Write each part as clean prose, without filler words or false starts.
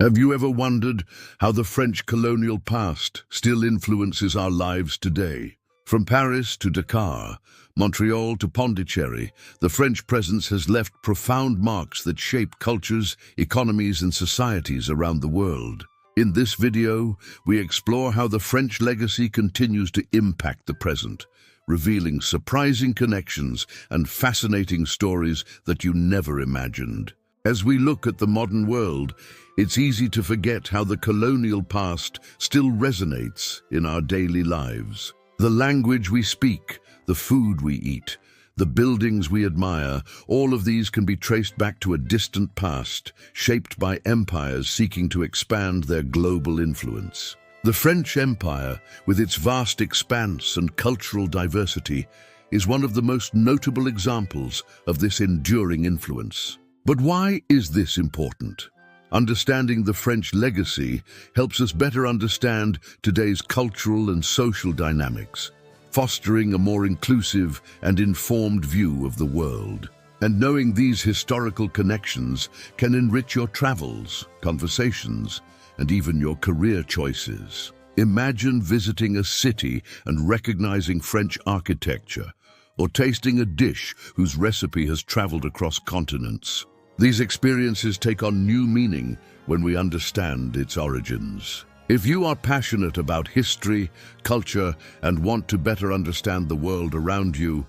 Have you ever wondered how the French colonial past still influences our lives today? From Paris to Dakar, Montreal to Pondicherry, the French presence has left profound marks that shape cultures, economies, and societies around the world. In this video, we explore how the French legacy continues to impact the present, revealing surprising connections and fascinating stories that you never imagined. As we look at the modern world, it's easy to forget how the colonial past still resonates in our daily lives. The language we speak, the food we eat, the buildings we admire, all of these can be traced back to a distant past, shaped by empires seeking to expand their global influence. The French Empire, with its vast expanse and cultural diversity, is one of the most notable examples of this enduring influence. But why is this important? Understanding the French legacy helps us better understand today's cultural and social dynamics, fostering a more inclusive and informed view of the world. And knowing these historical connections can enrich your travels, conversations, and even your career choices. Imagine visiting a city and recognizing French architecture, or tasting a dish whose recipe has traveled across continents. These experiences take on new meaning when we understand its origins. If you are passionate about history, culture, and want to better understand the world around you,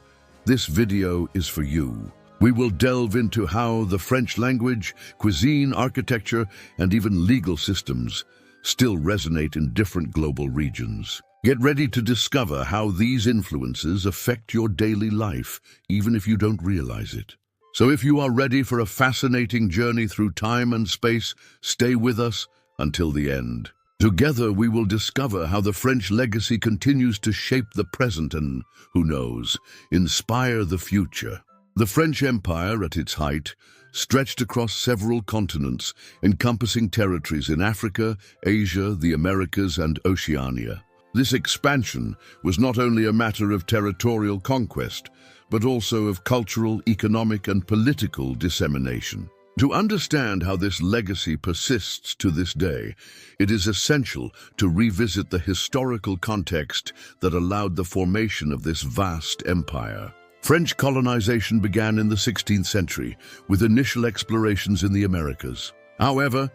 this video is for you. We will delve into how the French language, cuisine, architecture, and even legal systems still resonate in different global regions. Get ready to discover how these influences affect your daily life, even if you don't realize it. So if you are ready for a fascinating journey through time and space, stay with us until the end. Together we will discover how the French legacy continues to shape the present and, who knows, inspire the future. The French Empire, at its height, stretched across several continents, encompassing territories in Africa, Asia, the Americas, and Oceania. This expansion was not only a matter of territorial conquest, but also of cultural, economic, and political dissemination. To understand how this legacy persists to this day, it is essential to revisit the historical context that allowed the formation of this vast empire. French colonization began in the 16th century, with initial explorations in the Americas. However,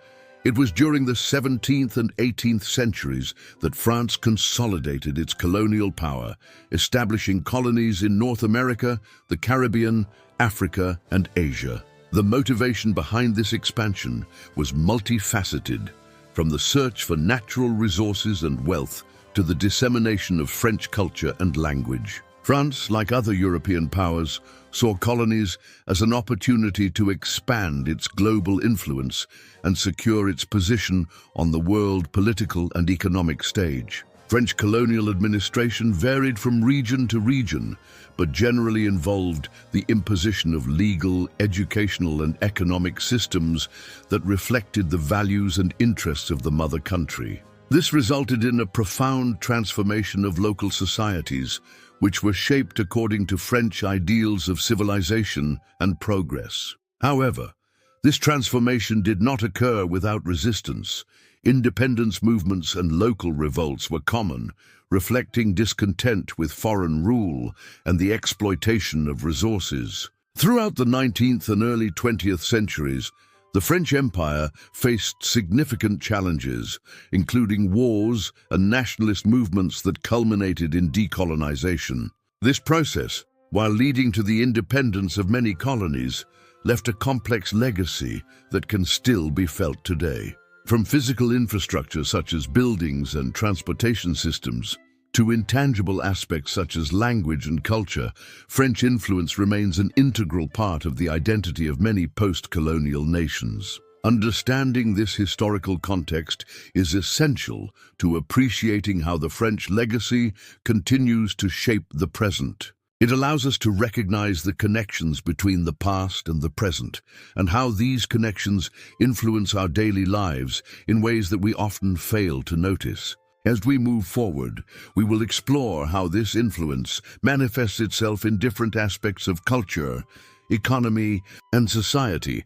it was during the 17th and 18th centuries that France consolidated its colonial power, establishing colonies in North America, the Caribbean, Africa, and Asia. The motivation behind this expansion was multifaceted, from the search for natural resources and wealth to the dissemination of French culture and language. France, like other European powers, saw colonies as an opportunity to expand its global influence and secure its position on the world political and economic stage. French colonial administration varied from region to region, but generally involved the imposition of legal, educational, and economic systems that reflected the values and interests of the mother country. This resulted in a profound transformation of local societies, which were shaped according to French ideals of civilization and progress. However, this transformation did not occur without resistance. Independence movements and local revolts were common, reflecting discontent with foreign rule and the exploitation of resources. Throughout the 19th and early 20th centuries, the French Empire faced significant challenges, including wars and nationalist movements that culminated in decolonization. This process, while leading to the independence of many colonies, left a complex legacy that can still be felt today. From physical infrastructure such as buildings and transportation systems, to intangible aspects such as language and culture, French influence remains an integral part of the identity of many post-colonial nations. Understanding this historical context is essential to appreciating how the French legacy continues to shape the present. It allows us to recognize the connections between the past and the present, and how these connections influence our daily lives in ways that we often fail to notice. As we move forward, we will explore how this influence manifests itself in different aspects of culture, economy, and society,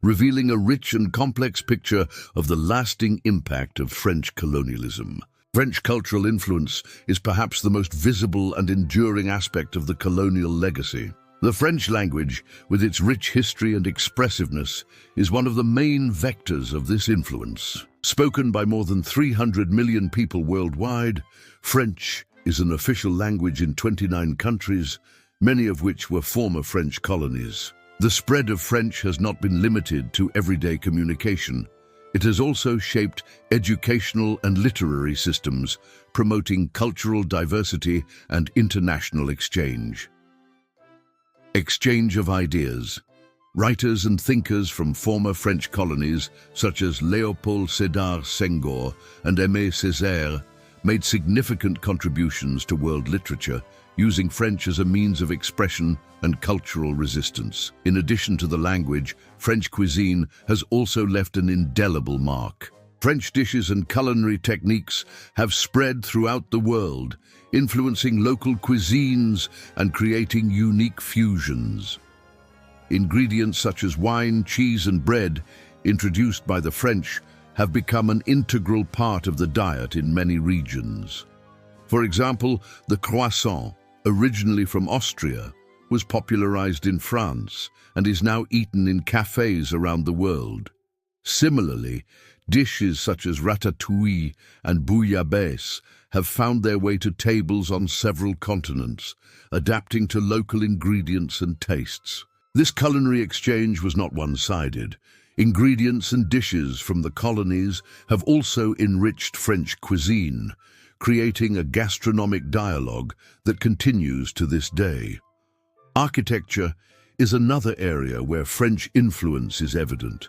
revealing a rich and complex picture of the lasting impact of French colonialism. French cultural influence is perhaps the most visible and enduring aspect of the colonial legacy. The French language, with its rich history and expressiveness, is one of the main vectors of this influence. Spoken by more than 300 million people worldwide, French is an official language in 29 countries, many of which were former French colonies. The spread of French has not been limited to everyday communication. It has also shaped educational and literary systems, promoting cultural diversity and international exchange. Exchange of ideas. Writers and thinkers from former French colonies, such as Léopold Sédar Senghor and Aimé Césaire, made significant contributions to world literature, using French as a means of expression and cultural resistance. In addition to the language, French cuisine has also left an indelible mark. French dishes and culinary techniques have spread throughout the world, influencing local cuisines and creating unique fusions. Ingredients such as wine, cheese, and bread, introduced by the French, have become an integral part of the diet in many regions. For example, the croissant, originally from Austria, was popularized in France and is now eaten in cafes around the world. Similarly, dishes such as ratatouille and bouillabaisse have found their way to tables on several continents, adapting to local ingredients and tastes. This culinary exchange was not one-sided. Ingredients and dishes from the colonies have also enriched French cuisine, creating a gastronomic dialogue that continues to this day. Architecture is another area where French influence is evident.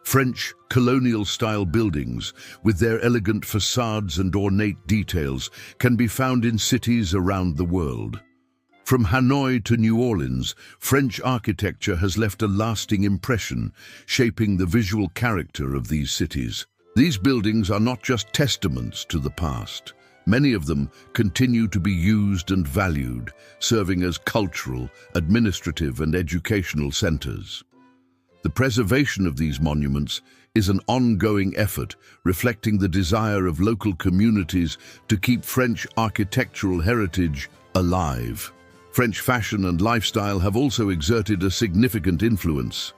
French colonial-style buildings, with their elegant facades and ornate details, can be found in cities around the world. From Hanoi to New Orleans, French architecture has left a lasting impression, shaping the visual character of these cities. These buildings are not just testaments to the past. Many of them continue to be used and valued, serving as cultural, administrative, and educational centers. The preservation of these monuments is an ongoing effort, reflecting the desire of local communities to keep French architectural heritage alive. French fashion and lifestyle have also exerted a significant influence.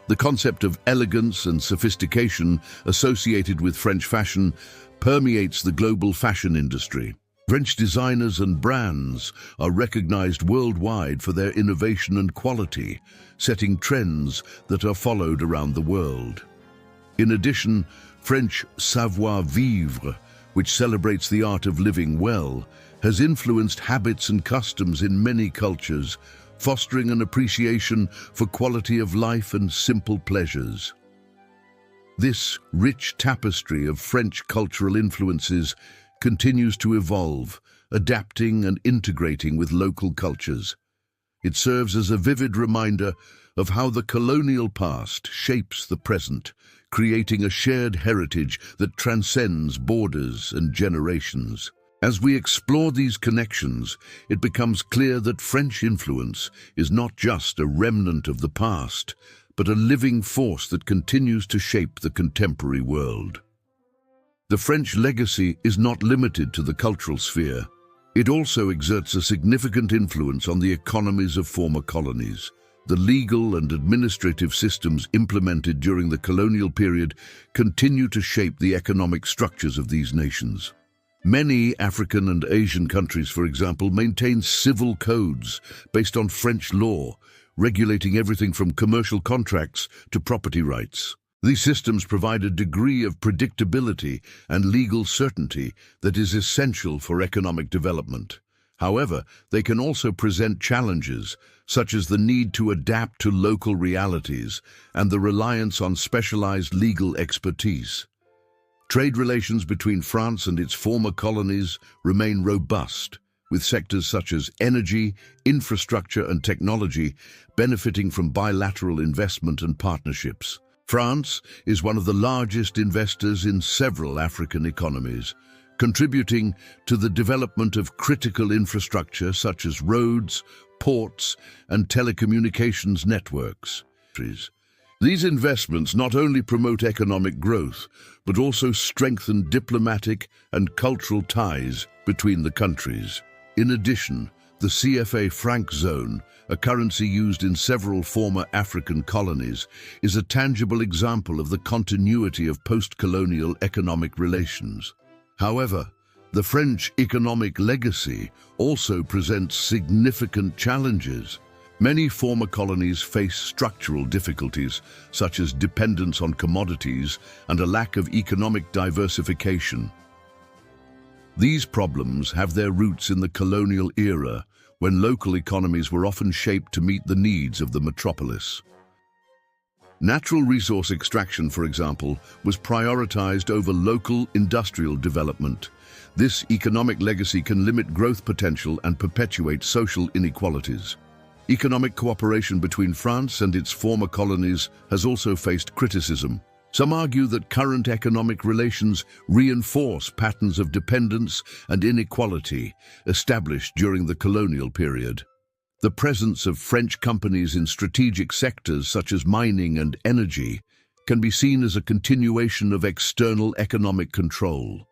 The concept of elegance and sophistication associated with French fashion permeates the global fashion industry. French designers and brands are recognized worldwide for their innovation and quality, setting trends that are followed around the world. In addition, French savoir-vivre, which celebrates the art of living well, has influenced habits and customs in many cultures, fostering an appreciation for quality of life and simple pleasures. This rich tapestry of French cultural influences continues to evolve, adapting and integrating with local cultures. It serves as a vivid reminder of how the colonial past shapes the present, creating a shared heritage that transcends borders and generations. As we explore these connections, it becomes clear that French influence is not just a remnant of the past, but a living force that continues to shape the contemporary world. The French legacy is not limited to the cultural sphere. It also exerts a significant influence on the economies of former colonies. The legal and administrative systems implemented during the colonial period continue to shape the economic structures of these nations. Many African and Asian countries, for example, maintain civil codes based on French law, regulating everything from commercial contracts to property rights. These systems provide a degree of predictability and legal certainty that is essential for economic development. However, they can also present challenges, such as the need to adapt to local realities and the reliance on specialized legal expertise. Trade relations between France and its former colonies remain robust, with sectors such as energy, infrastructure, and technology benefiting from bilateral investment and partnerships. France is one of the largest investors in several African economies, contributing to the development of critical infrastructure such as roads, ports, and telecommunications networks. These investments not only promote economic growth, but also strengthen diplomatic and cultural ties between the countries. In addition, the CFA franc zone, a currency used in several former African colonies, is a tangible example of the continuity of post-colonial economic relations. However, the French economic legacy also presents significant challenges. Many former colonies face structural difficulties, such as dependence on commodities and a lack of economic diversification. These problems have their roots in the colonial era, when local economies were often shaped to meet the needs of the metropolis. Natural resource extraction, for example, was prioritized over local industrial development. This economic legacy can limit growth potential and perpetuate social inequalities. Economic cooperation between France and its former colonies has also faced criticism. Some argue that current economic relations reinforce patterns of dependence and inequality established during the colonial period. The presence of French companies in strategic sectors such as mining and energy can be seen as a continuation of external economic control.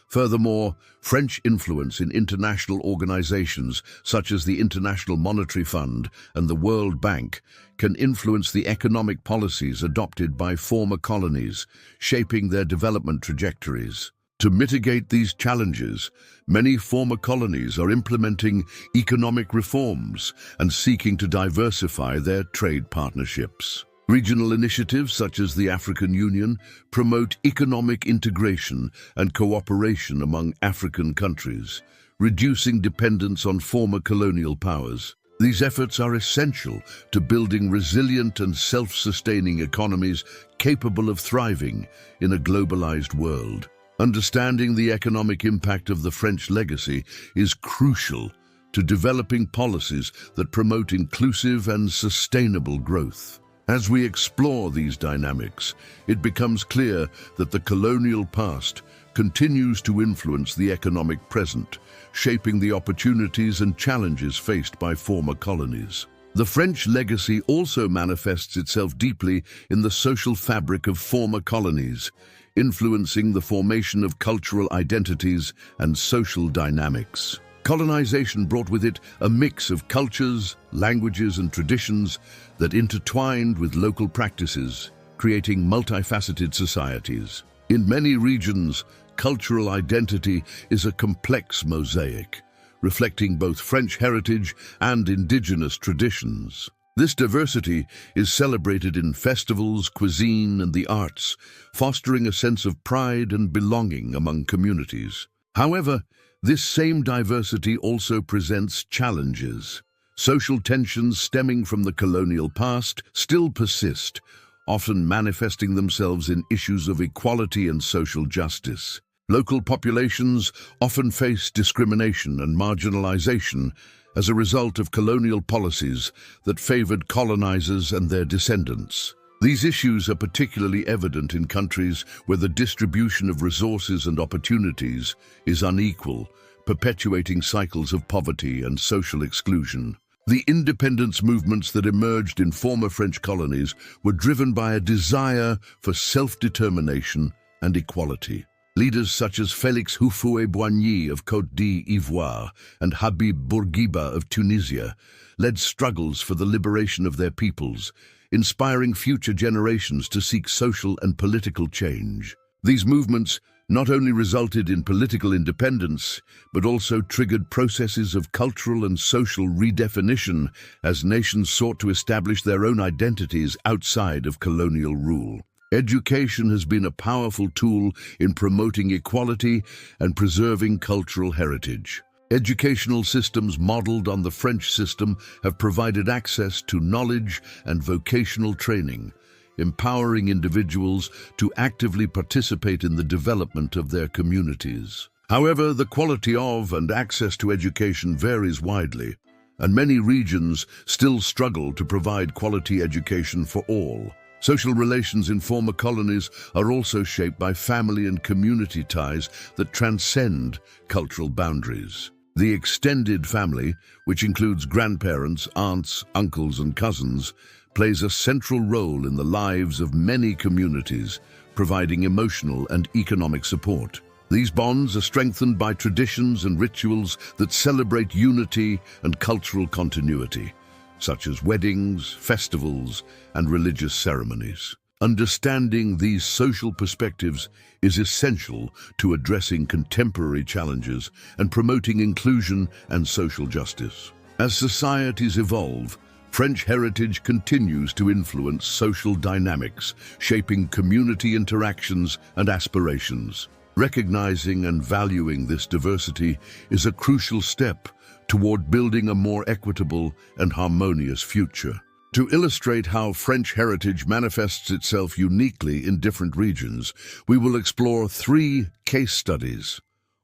Furthermore, French influence in international organizations such as the International Monetary Fund and the World Bank can influence the economic policies adopted by former colonies, shaping their development trajectories. To mitigate these challenges, many former colonies are implementing economic reforms and seeking to diversify their trade partnerships. Regional initiatives such as the African Union promote economic integration and cooperation among African countries, reducing dependence on former colonial powers. These efforts are essential to building resilient and self-sustaining economies capable of thriving in a globalized world. Understanding the economic impact of the French legacy is crucial to developing policies that promote inclusive and sustainable growth. As we explore these dynamics, it becomes clear that the colonial past continues to influence the economic present, shaping the opportunities and challenges faced by former colonies. The French legacy also manifests itself deeply in the social fabric of former colonies, influencing the formation of cultural identities and social dynamics. Colonization brought with it a mix of cultures, languages, and traditions that intertwined with local practices, creating multifaceted societies. In many regions, cultural identity is a complex mosaic, reflecting both French heritage and indigenous traditions. This diversity is celebrated in festivals, cuisine, and the arts, fostering a sense of pride and belonging among communities. However, this same diversity also presents challenges. Social tensions stemming from the colonial past still persist, often manifesting themselves in issues of equality and social justice. Local populations often face discrimination and marginalization as a result of colonial policies that favored colonizers and their descendants. These issues are particularly evident in countries where the distribution of resources and opportunities is unequal, perpetuating cycles of poverty and social exclusion. The independence movements that emerged in former French colonies were driven by a desire for self-determination and equality. Leaders such as Félix Houphouët-Boigny of Côte d'Ivoire and Habib Bourguiba of Tunisia led struggles for the liberation of their peoples, inspiring future generations to seek social and political change. These movements not only resulted in political independence, but also triggered processes of cultural and social redefinition as nations sought to establish their own identities outside of colonial rule. Education has been a powerful tool in promoting equality and preserving cultural heritage. Educational systems modeled on the French system have provided access to knowledge and vocational training, empowering individuals to actively participate in the development of their communities. However, the quality of and access to education varies widely, and many regions still struggle to provide quality education for all. Social relations in former colonies are also shaped by family and community ties that transcend cultural boundaries. The extended family, which includes grandparents, aunts, uncles, and cousins, plays a central role in the lives of many communities, providing emotional and economic support. These bonds are strengthened by traditions and rituals that celebrate unity and cultural continuity, such as weddings, festivals, and religious ceremonies. Understanding these social perspectives is essential to addressing contemporary challenges and promoting inclusion and social justice. As societies evolve, French heritage continues to influence social dynamics, shaping community interactions and aspirations. Recognizing and valuing this diversity is a crucial step toward building a more equitable and harmonious future. To illustrate how French heritage manifests itself uniquely in different regions, we will explore 3 case studies: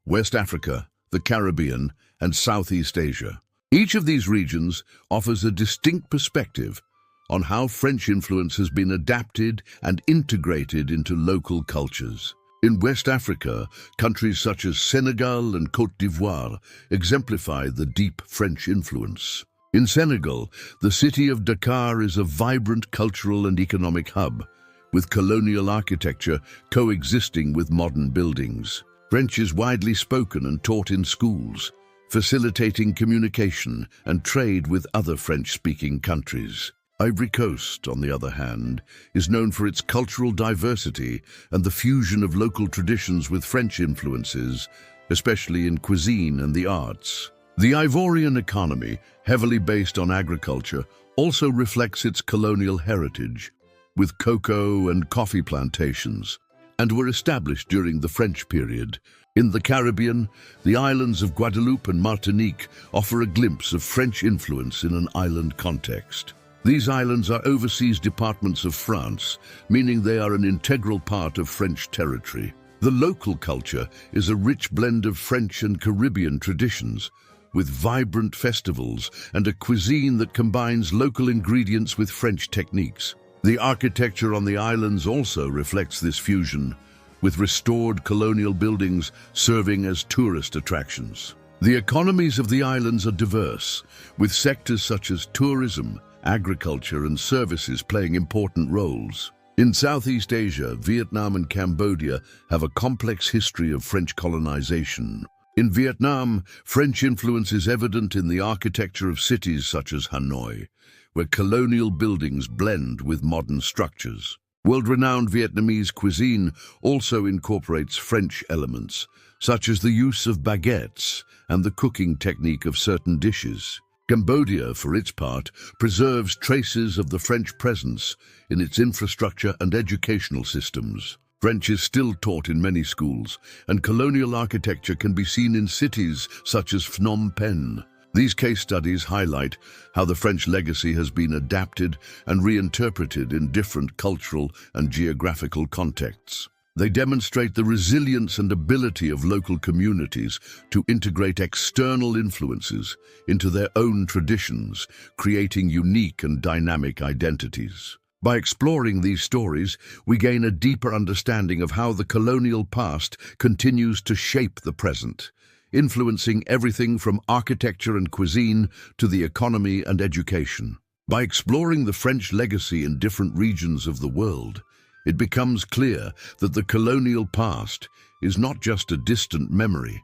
West Africa, the Caribbean, and Southeast Asia. Each of these regions offers a distinct perspective on how French influence has been adapted and integrated into local cultures. In West Africa, countries such as Senegal and Côte d'Ivoire exemplify the deep French influence. In Senegal, the city of Dakar is a vibrant cultural and economic hub, with colonial architecture coexisting with modern buildings. French is widely spoken and taught in schools, facilitating communication and trade with other French-speaking countries. Ivory Coast, on the other hand, is known for its cultural diversity and the fusion of local traditions with French influences, especially in cuisine and the arts. The Ivorian economy, heavily based on agriculture, also reflects its colonial heritage, with cocoa and coffee plantations, and were established during the French period. In the Caribbean, the islands of Guadeloupe and Martinique offer a glimpse of French influence in an island context. These islands are overseas departments of France, meaning they are an integral part of French territory. The local culture is a rich blend of French and Caribbean traditions, with vibrant festivals and a cuisine that combines local ingredients with French techniques. The architecture on the islands also reflects this fusion, with restored colonial buildings serving as tourist attractions. The economies of the islands are diverse, with sectors such as tourism, agriculture, and services playing important roles. In Southeast Asia, Vietnam and Cambodia have a complex history of French colonization. In Vietnam, French influence is evident in the architecture of cities such as Hanoi, where colonial buildings blend with modern structures. World-renowned Vietnamese cuisine also incorporates French elements, such as the use of baguettes and the cooking technique of certain dishes. Cambodia, for its part, preserves traces of the French presence in its infrastructure and educational systems. French is still taught in many schools, and colonial architecture can be seen in cities such as Phnom Penh. These case studies highlight how the French legacy has been adapted and reinterpreted in different cultural and geographical contexts. They demonstrate the resilience and ability of local communities to integrate external influences into their own traditions, creating unique and dynamic identities. By exploring these stories, we gain a deeper understanding of how the colonial past continues to shape the present, influencing everything from architecture and cuisine to the economy and education. By exploring the French legacy in different regions of the world, it becomes clear that the colonial past is not just a distant memory,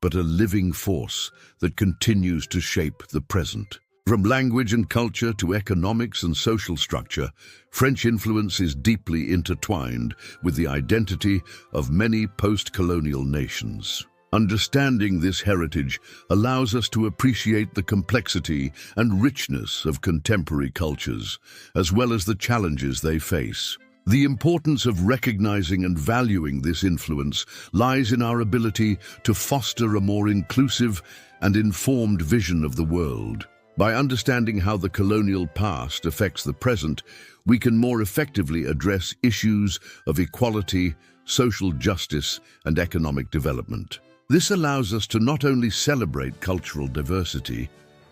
but a living force that continues to shape the present. From language and culture to economics and social structure, French influence is deeply intertwined with the identity of many post-colonial nations. Understanding this heritage allows us to appreciate the complexity and richness of contemporary cultures, as well as the challenges they face. The importance of recognizing and valuing this influence lies in our ability to foster a more inclusive and informed vision of the world. By understanding how the colonial past affects the present, we can more effectively address issues of equality, social justice, and economic development. This allows us to not only celebrate cultural diversity,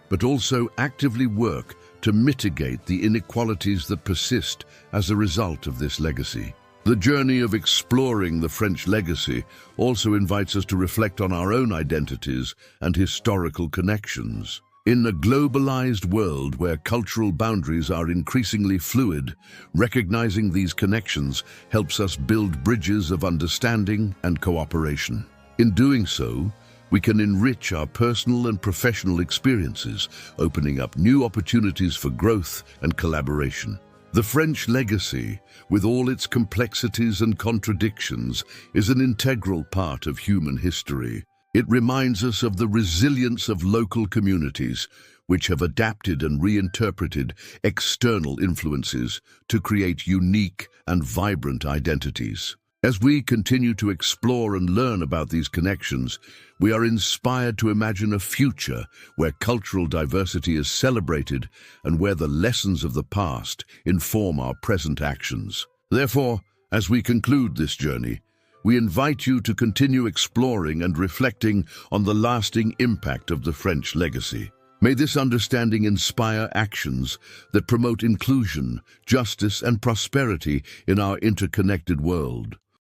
but also actively work to mitigate the inequalities that persist as a result of this legacy. The journey of exploring the French legacy also invites us to reflect on our own identities and historical connections. In a globalized world where cultural boundaries are increasingly fluid, recognizing these connections helps us build bridges of understanding and cooperation. In doing so, we can enrich our personal and professional experiences, opening up new opportunities for growth and collaboration. The French legacy, with all its complexities and contradictions, is an integral part of human history. It reminds us of the resilience of local communities, which have adapted and reinterpreted external influences to create unique and vibrant identities. As we continue to explore and learn about these connections, we are inspired to imagine a future where cultural diversity is celebrated and where the lessons of the past inform our present actions. Therefore, as we conclude this journey, we invite you to continue exploring and reflecting on the lasting impact of the French legacy. May this understanding inspire actions that promote inclusion, justice, and prosperity in our interconnected world.